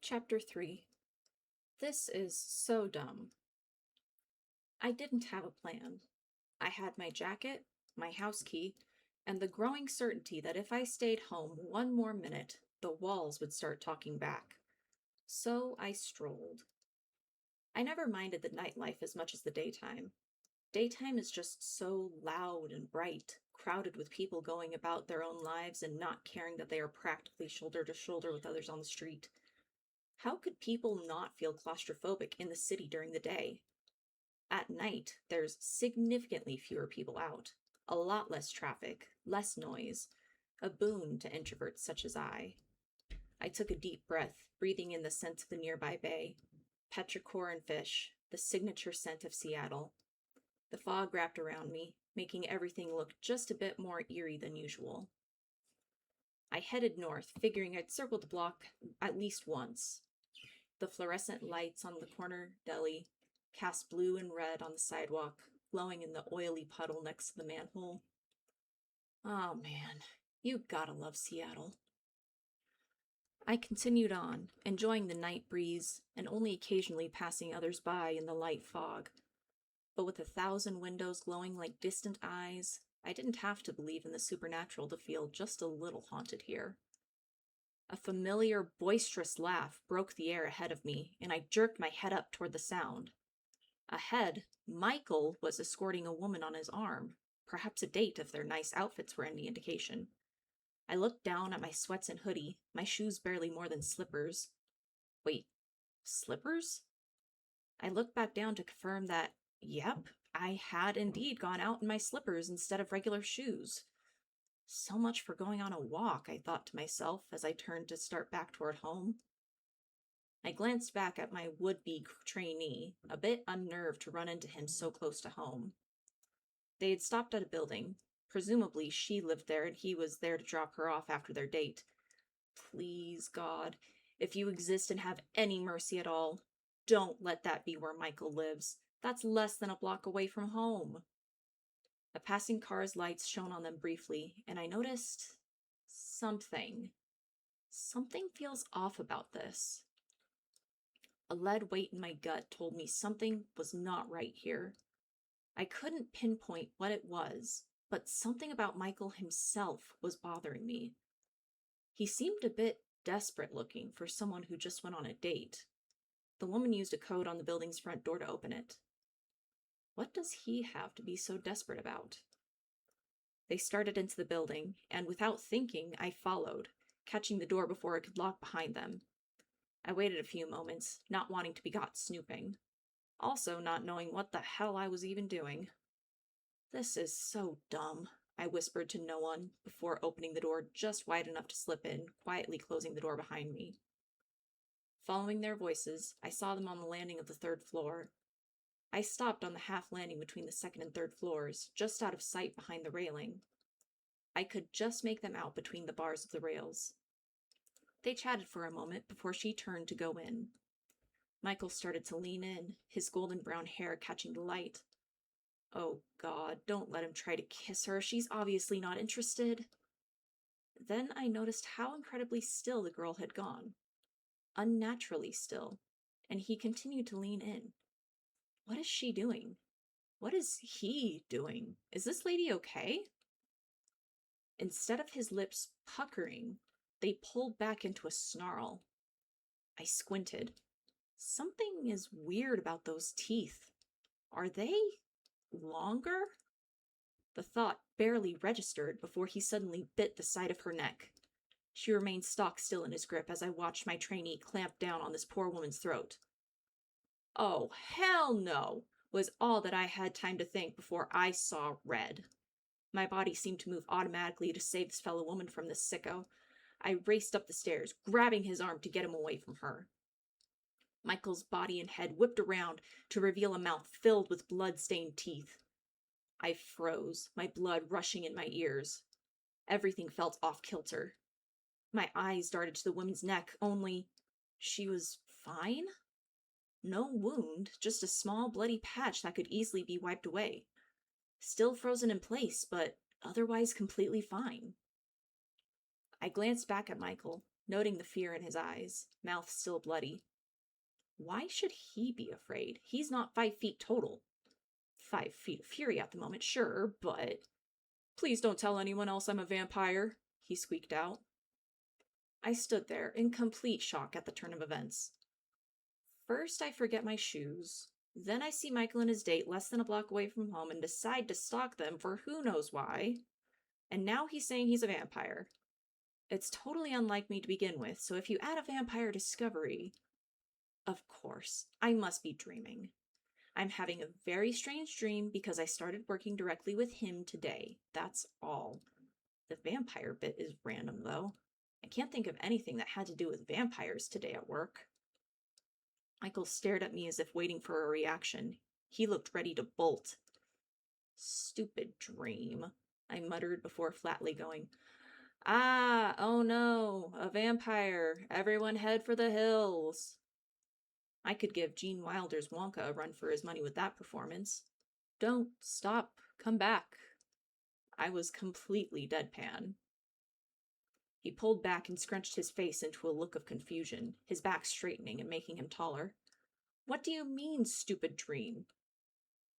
Chapter 3. This is so dumb. I didn't have a plan. I had my jacket, my house key, and the growing certainty that if I stayed home one more minute, the walls would start talking back. So I strolled. I never minded the nightlife as much as the daytime. Daytime is just so loud and bright, crowded with people going about their own lives and not caring that they are practically shoulder to shoulder with others on the street. How could people not feel claustrophobic in the city during the day? At night, there's significantly fewer people out, a lot less traffic, less noise, a boon to introverts such as I. I took a deep breath, breathing in the scent of the nearby bay, petrichor and fish, the signature scent of Seattle. The fog wrapped around me, making everything look just a bit more eerie than usual. I headed north, figuring I'd circled the block at least once. The fluorescent lights on the corner deli cast blue and red on the sidewalk, glowing in the oily puddle next to the manhole. Oh man, you gotta love Seattle. I continued on, enjoying the night breeze and only occasionally passing others by in the light fog. But with 1,000 windows glowing like distant eyes, I didn't have to believe in the supernatural to feel just a little haunted here. A familiar, boisterous laugh broke the air ahead of me, and I jerked my head up toward the sound. Ahead, Michael was escorting a woman on his arm, perhaps a date if their nice outfits were any indication. I looked down at my sweats and hoodie, my shoes barely more than slippers. Wait, slippers? I looked back down to confirm that, yep, I had indeed gone out in my slippers instead of regular shoes. So much for going on a walk, I thought to myself as I turned to start back toward home. I glanced back at my would-be trainee, a bit unnerved to run into him so close to home. They had stopped at a building. Presumably she lived there and he was there to drop her off after their date. Please, God, if you exist and have any mercy at all, don't let that be where Michael lives. That's less than a block away from home. A passing car's lights shone on them briefly, and I noticed something. Something feels off about this. A lead weight in my gut told me something was not right here. I couldn't pinpoint what it was, but something about Michael himself was bothering me. He seemed a bit desperate looking for someone who just went on a date. The woman used a code on the building's front door to open it. What does he have to be so desperate about? They started into the building, and without thinking, I followed, catching the door before it could lock behind them. I waited a few moments, not wanting to be caught snooping. Also not knowing what the hell I was even doing. This is so dumb, I whispered to no one before opening the door just wide enough to slip in, quietly closing the door behind me. Following their voices, I saw them on the landing of the third floor. I stopped on the half landing between the second and third floors, just out of sight behind the railing. I could just make them out between the bars of the rails. They chatted for a moment before she turned to go in. Michael started to lean in, his golden brown hair catching the light. Oh God, don't let him try to kiss her. She's obviously not interested. Then I noticed how incredibly still the girl had gone. Unnaturally still. And he continued to lean in. What is she doing? What is he doing? Is this lady okay? Instead of his lips puckering, they pulled back into a snarl. I squinted. Something is weird about those teeth. Are they longer? The thought barely registered before he suddenly bit the side of her neck. She remained stock still in his grip as I watched my trainee clamp down on this poor woman's throat. Oh, hell no, was all that I had time to think before I saw red. My body seemed to move automatically to save this fellow woman from this sicko. I raced up the stairs, grabbing his arm to get him away from her. Michael's body and head whipped around to reveal a mouth filled with blood-stained teeth. I froze, my blood rushing in my ears. Everything felt off-kilter. My eyes darted to the woman's neck, only she was fine? No wound, just a small bloody patch that could easily be wiped away. Still frozen in place, but otherwise completely fine. I glanced back at Michael, noting the fear in his eyes, mouth still bloody. Why should he be afraid? He's not 5 feet total. 5 feet of fury at the moment, sure, but... Please don't tell anyone else I'm a vampire, he squeaked out. I stood there in complete shock at the turn of events. First, I forget my shoes. Then I see Michael and his date less than a block away from home and decide to stalk them for who knows why. And now he's saying he's a vampire. It's totally unlike me to begin with, so if you add a vampire discovery... Of course, I must be dreaming. I'm having a very strange dream because I started working directly with him today. That's all. The vampire bit is random, though. I can't think of anything that had to do with vampires today at work. Michael stared at me as if waiting for a reaction. He looked ready to bolt. Stupid dream, I muttered before flatly going, Ah, oh no, a vampire. Everyone head for the hills. I could give Gene Wilder's Wonka a run for his money with that performance. Don't stop, come back. I was completely deadpan. He pulled back and scrunched his face into a look of confusion, his back straightening and making him taller. What do you mean, stupid dream?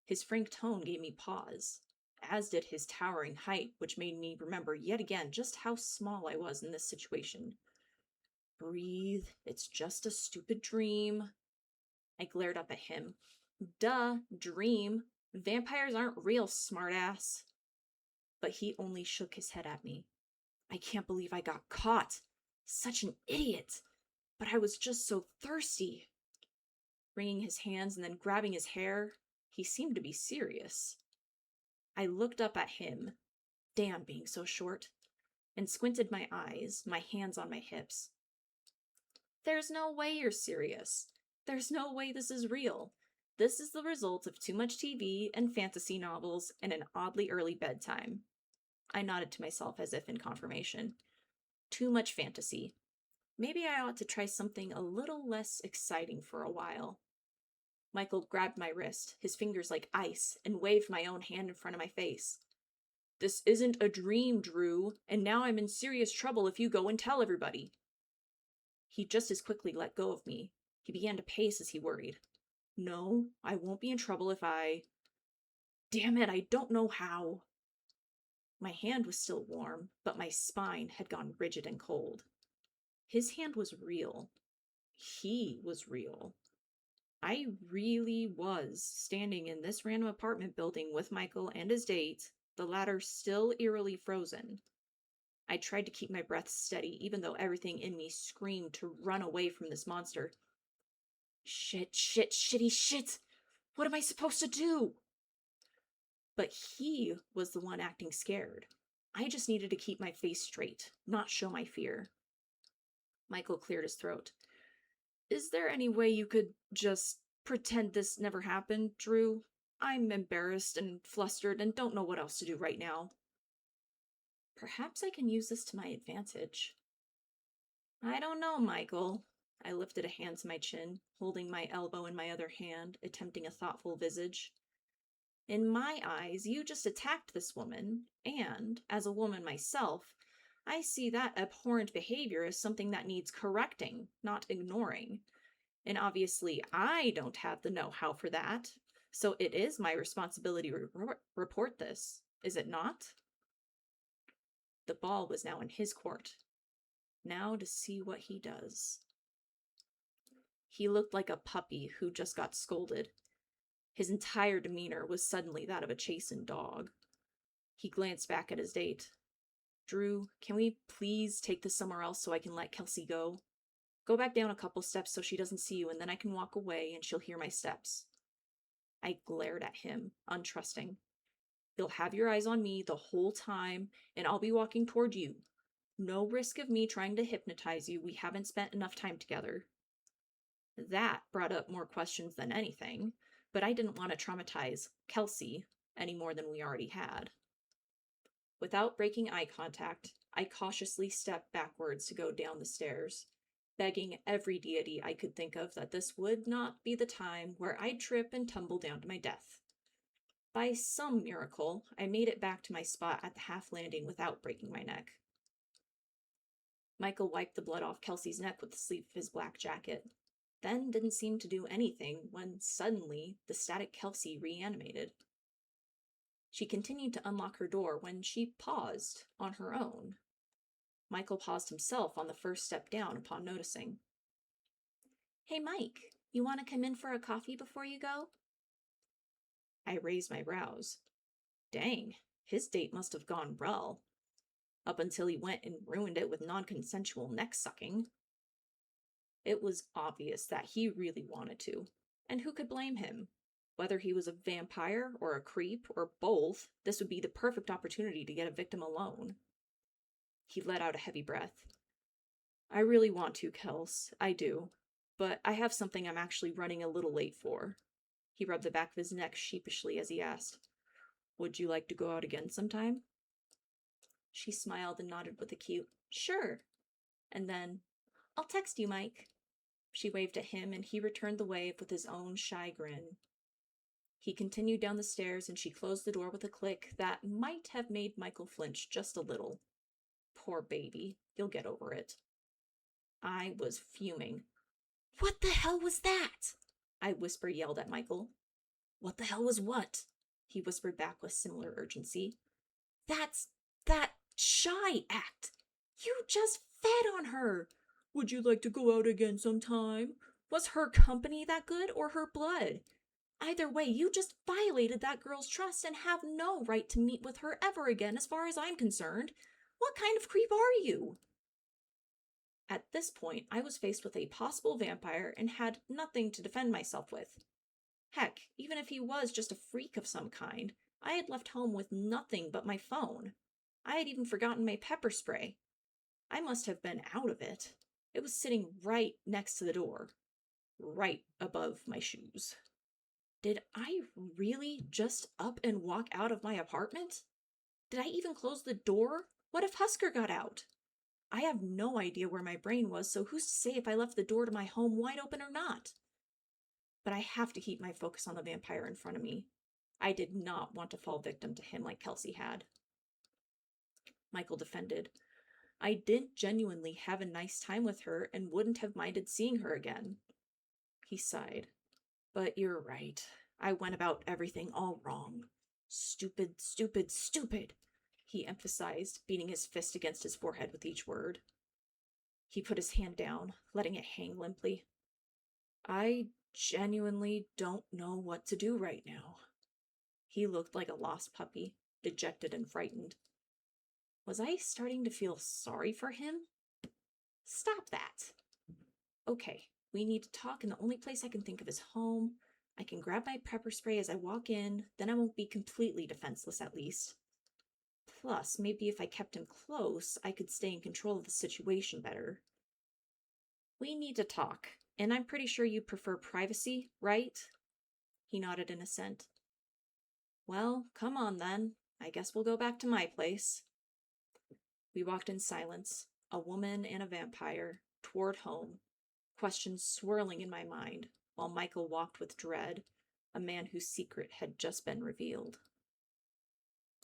His frank tone gave me pause, as did his towering height, which made me remember yet again just how small I was in this situation. Breathe, it's just a stupid dream. I glared up at him. Duh, dream. Vampires aren't real, smartass. But he only shook his head at me. I can't believe I got caught. Such an idiot. But I was just so thirsty. Wringing his hands and then grabbing his hair, he seemed to be serious. I looked up at him, damn being so short, and squinted my eyes, my hands on my hips. There's no way you're serious. There's no way this is real. This is the result of too much TV and fantasy novels and an oddly early bedtime. I nodded to myself as if in confirmation. Too much fantasy. Maybe I ought to try something a little less exciting for a while. Michael grabbed my wrist, his fingers like ice, and waved my own hand in front of my face. This isn't a dream, Drew, and now I'm in serious trouble if you go and tell everybody. He just as quickly let go of me. He began to pace as he worried. No, I won't be in trouble if I... Damn it, I don't know how. My hand was still warm, but my spine had gone rigid and cold. His hand was real. He was real. I really was standing in this random apartment building with Michael and his date, the latter still eerily frozen. I tried to keep my breath steady, even though everything in me screamed to run away from this monster. Shitty shit! What am I supposed to do? But he was the one acting scared. I just needed to keep my face straight, not show my fear. Michael cleared his throat. Is there any way you could just pretend this never happened, Drew? I'm embarrassed and flustered and don't know what else to do right now. Perhaps I can use this to my advantage. I don't know, Michael. I lifted a hand to my chin, holding my elbow in my other hand, attempting a thoughtful visage. In my eyes, you just attacked this woman, and, as a woman myself, I see that abhorrent behavior as something that needs correcting, not ignoring. And obviously, I don't have the know-how for that, so it is my responsibility to report this, is it not? The ball was now in his court. Now to see what he does. He looked like a puppy who just got scolded. His entire demeanor was suddenly that of a chastened dog. He glanced back at his date. Drew, can we please take this somewhere else so I can let Kelsey go? Go back down a couple steps so she doesn't see you, and then I can walk away and she'll hear my steps. I glared at him, untrusting. You'll have your eyes on me the whole time, and I'll be walking toward you. No risk of me trying to hypnotize you. We haven't spent enough time together. That brought up more questions than anything, but I didn't want to traumatize Kelsey any more than we already had. Without breaking eye contact, I cautiously stepped backwards to go down the stairs, begging every deity I could think of that this would not be the time where I'd trip and tumble down to my death. By some miracle, I made it back to my spot at the half landing without breaking my neck. Michael wiped the blood off Kelsey's neck with the sleeve of his black jacket, then didn't seem to do anything when suddenly the static Kelsey reanimated. She continued to unlock her door when she paused on her own. Michael paused himself on the first step down upon noticing. "Hey, Mike, you want to come in for a coffee before you go?" I raised my brows. Dang, his date must have gone well. Up until he went and ruined it with non-consensual neck-sucking. It was obvious that he really wanted to, and who could blame him? Whether he was a vampire or a creep or both, this would be the perfect opportunity to get a victim alone. He let out a heavy breath. "I really want to, Kels. I do. But I have something I'm actually running a little late for." He rubbed the back of his neck sheepishly as he asked, "Would you like to go out again sometime?" She smiled and nodded with a cute, "Sure." And then, "I'll text you, Mike." She waved at him, and he returned the wave with his own shy grin. He continued down the stairs, and she closed the door with a click that might have made Michael flinch just a little. Poor baby. You'll get over it. I was fuming. "What the hell was that?" I whisper-yelled at Michael. "What the hell was what?" he whispered back with similar urgency. That shy act. You just fed on her. Would you like to go out again sometime? Was her company that good or her blood? Either way, you just violated that girl's trust and have no right to meet with her ever again as far as I'm concerned. What kind of creep are you?" At this point, I was faced with a possible vampire and had nothing to defend myself with. Heck, even if he was just a freak of some kind, I had left home with nothing but my phone. I had even forgotten my pepper spray. I must have been out of it. It was sitting right next to the door, right above my shoes. Did I really just up and walk out of my apartment? Did I even close the door? What if Husker got out? I have no idea where my brain was, so who's to say if I left the door to my home wide open or not? But I have to keep my focus on the vampire in front of me. I did not want to fall victim to him like Kelsey had. Michael defended. I did genuinely have a nice time with her and wouldn't have minded seeing her again. He sighed. But you're right. I went about everything all wrong. Stupid, stupid, stupid, he emphasized, beating his fist against his forehead with each word. He put his hand down, letting it hang limply. I genuinely don't know what to do right now. He looked like a lost puppy, dejected and frightened. Was I starting to feel sorry for him? Stop that. Okay, we need to talk, and the only place I can think of is home. I can grab my pepper spray as I walk in, then I won't be completely defenseless at least. Plus, maybe if I kept him close, I could stay in control of the situation better. We need to talk, and I'm pretty sure you prefer privacy, right? He nodded in assent. Well, come on then. I guess we'll go back to my place. We walked in silence, a woman and a vampire, toward home, questions swirling in my mind, while Michael walked with dread, a man whose secret had just been revealed.